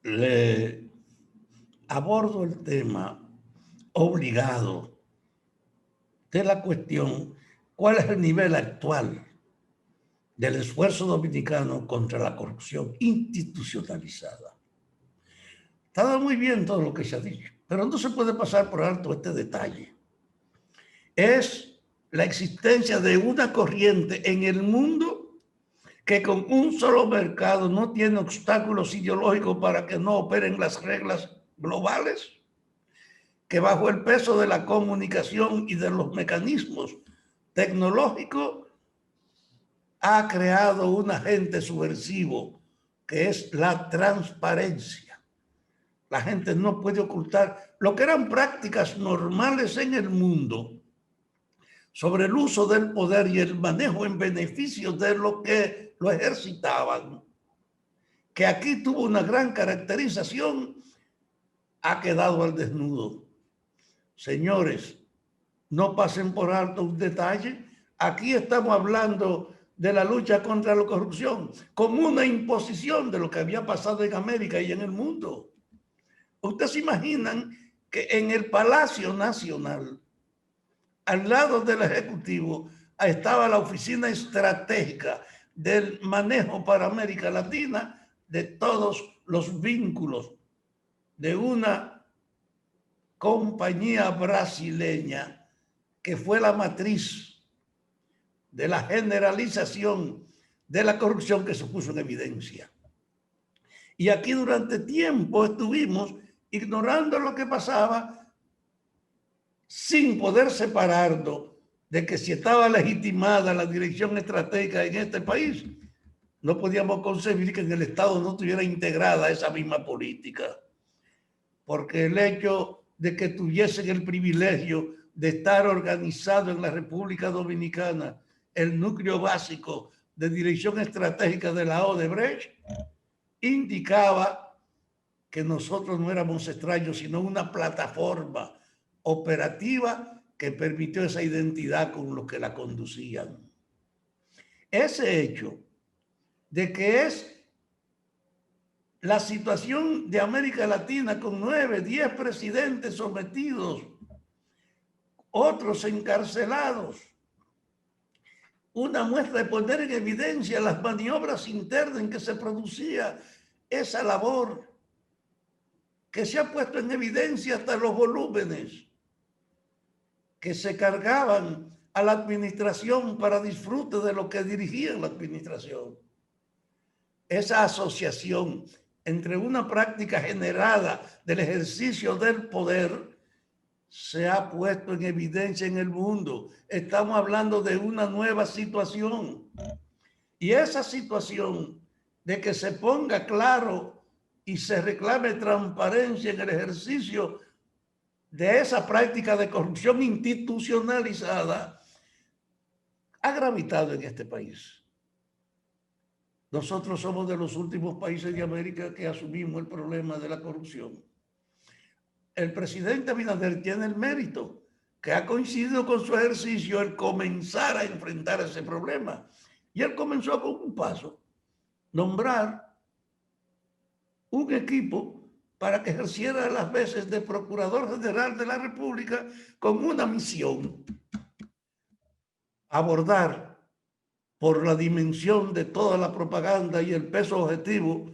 le abordo el tema obligado de la cuestión, ¿cuál es el nivel actual del esfuerzo dominicano contra la corrupción institucionalizada? Está muy bien todo lo que se ha dicho, pero no se puede pasar por alto este detalle. Es la existencia de una corriente en el mundo que con un solo mercado no tiene obstáculos ideológicos para que no operen las reglas globales, que bajo el peso de la comunicación y de los mecanismos tecnológicos ha creado un agente subversivo que es la transparencia. La gente no puede ocultar lo que eran prácticas normales en el mundo sobre el uso del poder y el manejo en beneficio de los que lo ejercitaban, que aquí tuvo una gran caracterización, ha quedado al desnudo. Señores, no pasen por alto un detalle. Aquí estamos hablando de la lucha contra la corrupción como una imposición de lo que había pasado en América y en el mundo. Ustedes se imaginan que en el Palacio Nacional, al lado del Ejecutivo, estaba la oficina estratégica del manejo para América Latina de todos los vínculos de una compañía brasileña que fue la matriz de la generalización de la corrupción que se puso en evidencia. Y aquí durante tiempo estuvimos ignorando lo que pasaba sin poder separarnos de que si estaba legitimada la dirección estratégica en este país, no podíamos concebir que en el Estado no estuviera integrada esa misma política. Porque el hecho de que tuviesen el privilegio de estar organizado en la República Dominicana el núcleo básico de dirección estratégica de la Odebrecht, indicaba que nosotros no éramos extraños, sino una plataforma operativa que permitió esa identidad con los que la conducían. Ese hecho de que es la situación de América Latina con 9, 10 presidentes sometidos, otros encarcelados, una muestra de poner en evidencia las maniobras internas en que se producía esa labor, que se ha puesto en evidencia hasta los volúmenes que se cargaban a la administración para disfrute de lo que dirigían la administración. Esa asociación entre una práctica generada del ejercicio del poder se ha puesto en evidencia en el mundo. Estamos hablando de una nueva situación. Y esa situación de que se ponga claro y se reclame transparencia en el ejercicio de esa práctica de corrupción institucionalizada ha gravitado en este país. Nosotros somos de los últimos países de América que asumimos el problema de la corrupción. El presidente Abinader tiene el mérito que ha coincidido con su ejercicio el comenzar a enfrentar ese problema. Y él comenzó con un paso, nombrar un equipo para que ejerciera las veces de Procurador General de la República con una misión: abordar por la dimensión de toda la propaganda y el peso objetivo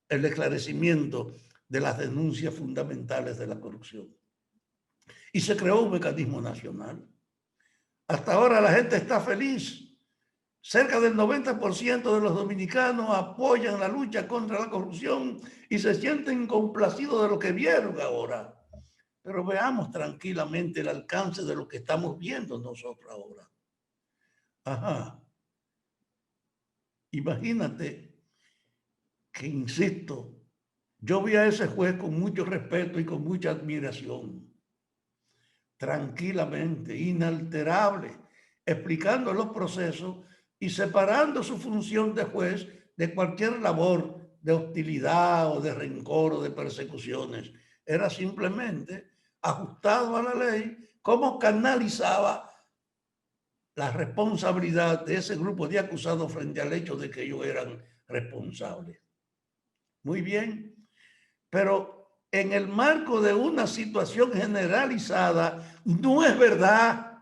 el esclarecimiento de las denuncias fundamentales de la corrupción. Y se creó un mecanismo nacional. Hasta ahora la gente está feliz. Cerca del 90% de los dominicanos apoyan la lucha contra la corrupción y se sienten complacidos de lo que vieron ahora. Pero veamos tranquilamente el alcance de lo que estamos viendo nosotros ahora. Ajá. Imagínate que, insisto, yo vi a ese juez con mucho respeto y con mucha admiración, tranquilamente, inalterable, explicando los procesos y separando su función de juez de cualquier labor de hostilidad o de rencor o de persecuciones. Era simplemente ajustado a la ley cómo canalizaba la responsabilidad de ese grupo de acusados frente al hecho de que ellos eran responsables. Muy bien, pero en el marco de una situación generalizada, no es verdad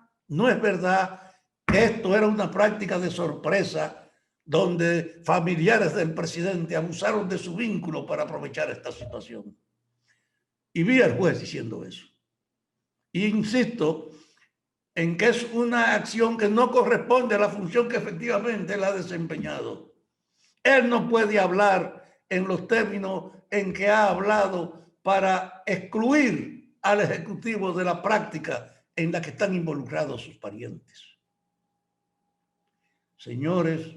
que esto era una práctica de sorpresa donde familiares del presidente abusaron de su vínculo para aprovechar esta situación. Y vi al juez diciendo eso. Y insisto en que es una acción que no corresponde a la función que efectivamente él ha desempeñado. Él no puede hablar en los términos en que ha hablado para excluir al Ejecutivo de la práctica en la que están involucrados sus parientes. Señores,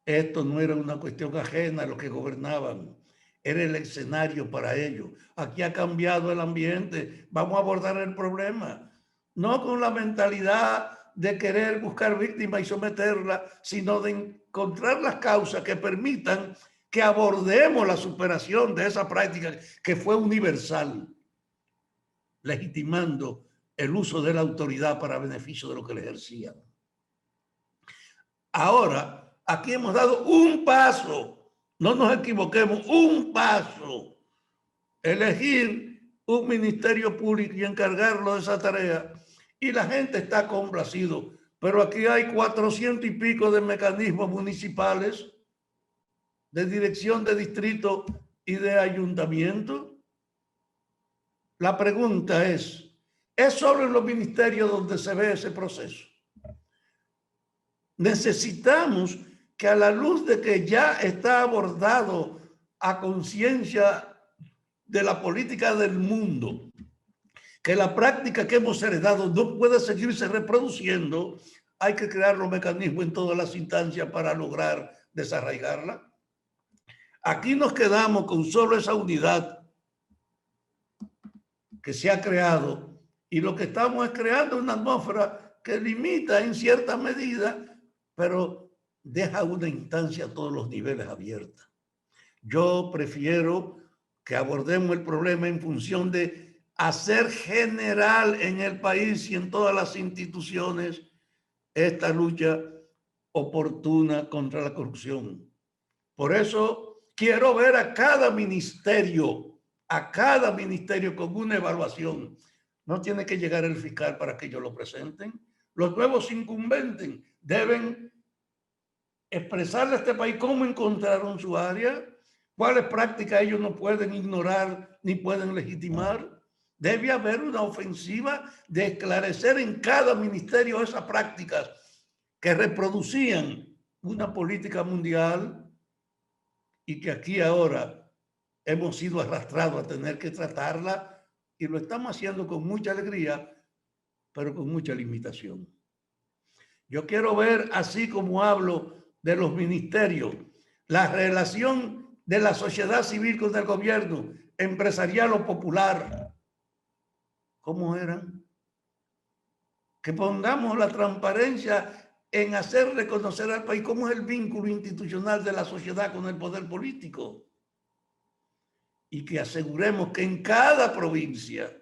esto no era una cuestión ajena a los que gobernaban, era el escenario para ello. Aquí ha cambiado el ambiente, vamos a abordar el problema, no con la mentalidad de querer buscar víctimas y someterla, sino de encontrar las causas que permitan que abordemos la superación de esa práctica que fue universal, legitimando el uso de la autoridad para beneficio de lo que le ejercían. Ahora, aquí hemos dado un paso, no nos equivoquemos, un paso. Elegir un ministerio público y encargarlo de esa tarea. Y la gente está complacido. Pero aquí hay 400 y pico de mecanismos municipales, de dirección de distrito y de ayuntamiento. La pregunta es solo en los ministerios donde se ve ese proceso? Necesitamos que a la luz de que ya está abordado a conciencia de la política del mundo, que la práctica que hemos heredado no puede seguirse reproduciendo, hay que crear los mecanismos en todas las instancias para lograr desarraigarla. Aquí nos quedamos con solo esa unidad que se ha creado y lo que estamos es creando una atmósfera que limita en cierta medida, pero deja una instancia a todos los niveles abierta. Yo prefiero que abordemos el problema en función de hacer general en el país y en todas las instituciones esta lucha oportuna contra la corrupción. Por eso quiero ver a cada ministerio con una evaluación. No tiene que llegar el fiscal para que ellos lo presenten. Los nuevos incumbentes deben expresarle a este país cómo encontraron su área, cuáles prácticas ellos no pueden ignorar ni pueden legitimar. Debe haber una ofensiva de esclarecer en cada ministerio esas prácticas que reproducían una política mundial y que aquí ahora hemos sido arrastrados a tener que tratarla y lo estamos haciendo con mucha alegría, pero con mucha limitación. Yo quiero ver, así como hablo de los ministerios, la relación de la sociedad civil con el gobierno, empresarial o popular. ¿Cómo eran? Que pongamos la transparencia en hacer reconocer al país cómo es el vínculo institucional de la sociedad con el poder político. Y que aseguremos que en cada provincia,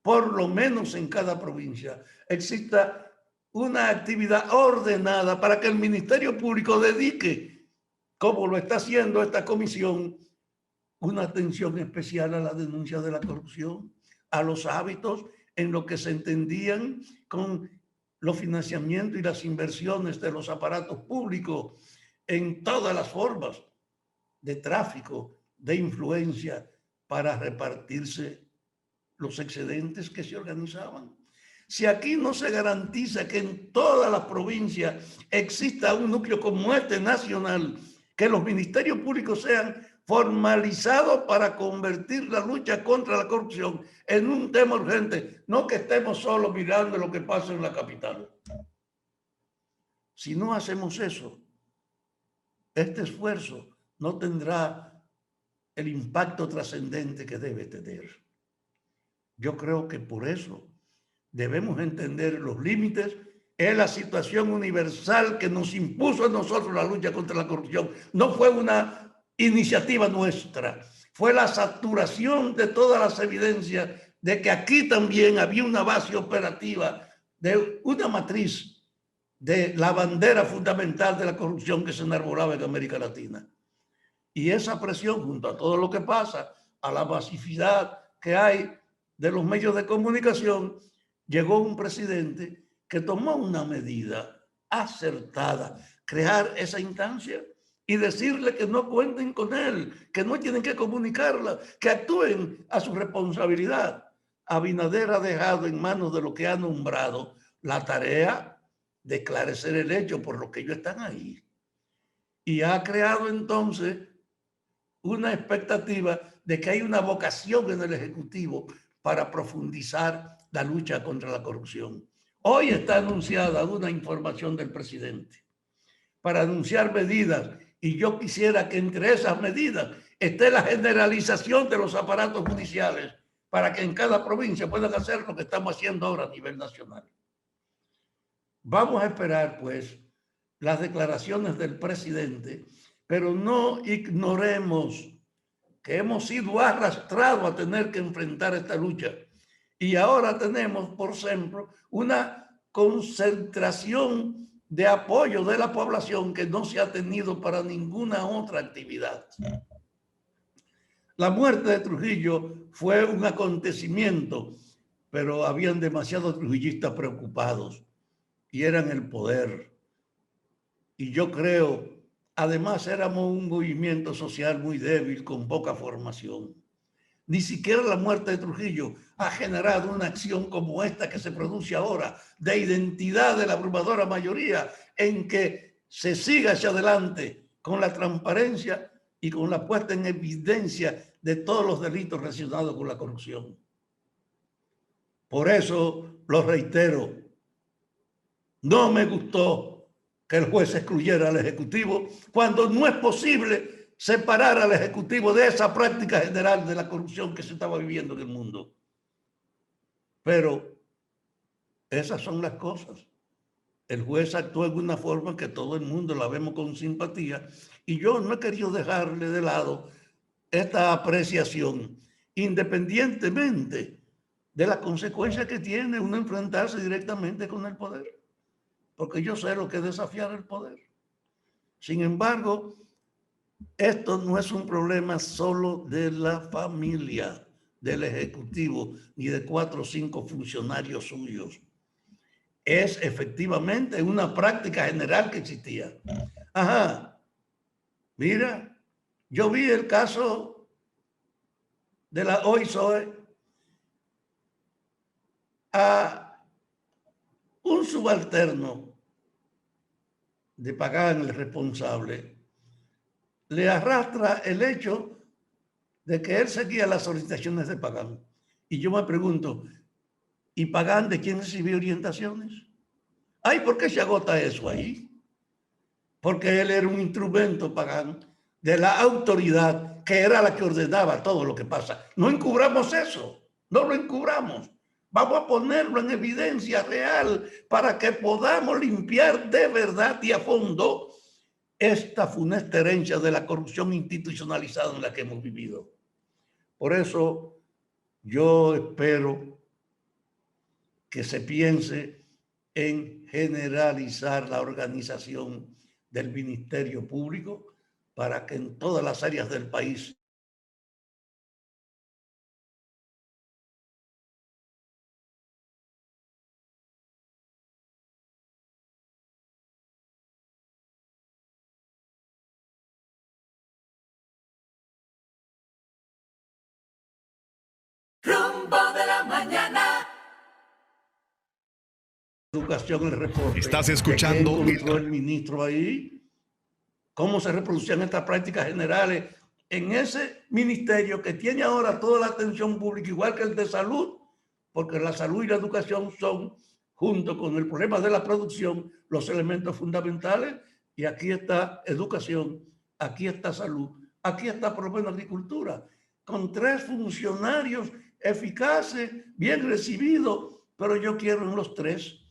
por lo menos en cada provincia, exista una actividad ordenada para que el Ministerio Público dedique, como lo está haciendo esta comisión, una atención especial a la denuncia de la corrupción, a los hábitos en lo que se entendían con los financiamientos y las inversiones de los aparatos públicos en todas las formas de tráfico, de influencia para repartirse los excedentes que se organizaban. Si aquí no se garantiza que en todas las provincias exista un núcleo como este nacional, que los ministerios públicos sean formalizados para convertir la lucha contra la corrupción en un tema urgente, no que estemos solo mirando lo que pasa en la capital. Si no hacemos eso, este esfuerzo no tendrá el impacto trascendente que debe tener. Yo creo que por eso debemos entender los límites. Es la situación universal que nos impuso a nosotros la lucha contra la corrupción. No fue una iniciativa nuestra, fue la saturación de todas las evidencias de que aquí también había una base operativa de una matriz de la bandera fundamental de la corrupción que se enarbolaba en América Latina. Y esa presión, junto a todo lo que pasa, a la masividad que hay de los medios de comunicación, llegó un presidente que tomó una medida acertada, crear esa instancia y decirle que no cuenten con él, que no tienen que comunicarla, que actúen a su responsabilidad. Abinader ha dejado en manos de lo que ha nombrado la tarea de esclarecer el hecho por lo que ellos están ahí. Y ha creado entonces una expectativa de que hay una vocación en el Ejecutivo para profundizar la lucha contra la corrupción. Hoy está anunciada una información del presidente para anunciar medidas, y yo quisiera que entre esas medidas esté la generalización de los aparatos judiciales para que en cada provincia puedan hacer lo que estamos haciendo ahora a nivel nacional. Vamos a esperar, pues, las declaraciones del presidente, pero no ignoremos que hemos sido arrastrados a tener que enfrentar esta lucha. Y ahora tenemos, por ejemplo, una concentración de apoyo de la población que no se ha tenido para ninguna otra actividad. La muerte de Trujillo fue un acontecimiento, pero habían demasiados trujillistas preocupados y eran el poder. Y yo creo, además éramos un movimiento social muy débil, con poca formación. Ni siquiera la muerte de Trujillo ha generado una acción como esta que se produce ahora, de identidad de la abrumadora mayoría, en que se siga hacia adelante con la transparencia y con la puesta en evidencia de todos los delitos relacionados con la corrupción. Por eso lo reitero, no me gustó que el juez excluyera al Ejecutivo cuando no es posible separar al Ejecutivo de esa práctica general de la corrupción que se estaba viviendo en el mundo. Pero esas son las cosas. El juez actuó en una forma que todo el mundo la vemos con simpatía, y yo no he querido dejarle de lado esta apreciación, independientemente de la consecuencia que tiene uno enfrentarse directamente con el poder, porque yo sé lo que es desafiar el poder. Sin embargo, esto no es un problema solo de la familia del Ejecutivo ni de 4 o 5 funcionarios suyos. Es efectivamente una práctica general que existía. Ajá, mira, yo vi el caso de la OISOE a un subalterno de Pagán, el responsable, le arrastra el hecho de que él seguía las solicitaciones de Pagán. Y yo me pregunto, ¿y Pagán de quién recibió orientaciones? Ay, ¿por qué se agota eso ahí? Porque él era un instrumento, Pagán, de la autoridad que era la que ordenaba todo lo que pasa. No encubramos eso, no lo encubramos. Vamos a ponerlo en evidencia real para que podamos limpiar de verdad y a fondo esta funesta herencia de la corrupción institucionalizada en la que hemos vivido. Por eso yo espero que se piense en generalizar la organización del Ministerio Público para que en todas las áreas del país Rumbo de la mañana. Educación, el reporte. Estás escuchando. ¿Qué encontró el ministro ahí? ¿Cómo se reproducían estas prácticas generales en ese ministerio que tiene ahora toda la atención pública, igual que el de salud? Porque la salud y la educación son, junto con el problema de la producción, los elementos fundamentales. Y aquí está educación, aquí está salud, aquí está por lo menos agricultura, con 3 funcionarios eficaces, bien recibidos, pero yo quiero en los 3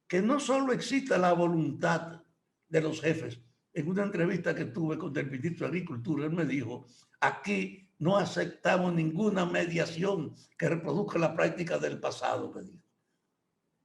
que no solo exista la voluntad de los jefes. En una entrevista que tuve con el ministro de Agricultura, él me dijo, aquí no aceptamos ninguna mediación que reproduzca la práctica del pasado, me dijo.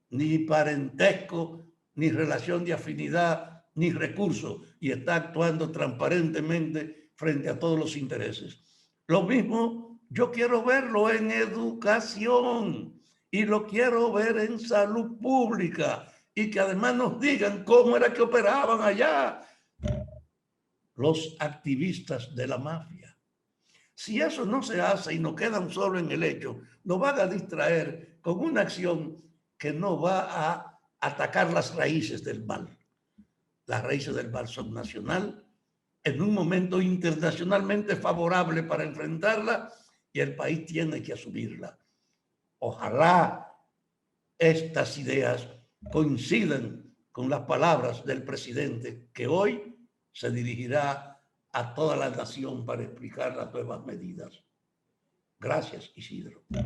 Ni parentesco, ni relación de afinidad, ni recurso, y está actuando transparentemente frente a todos los intereses. Lo mismo yo quiero verlo en educación y lo quiero ver en salud pública y que además nos digan cómo era que operaban allá los activistas de la mafia. Si eso no se hace y nos quedan solo en el hecho, nos van a distraer con una acción que no va a atacar las raíces del mal. Las raíces del mal son nacional, en un momento internacionalmente favorable para enfrentarla y el país tiene que asumirla. Ojalá estas ideas coincidan con las palabras del presidente que hoy se dirigirá a toda la nación para explicar las nuevas medidas. Gracias, Isidro.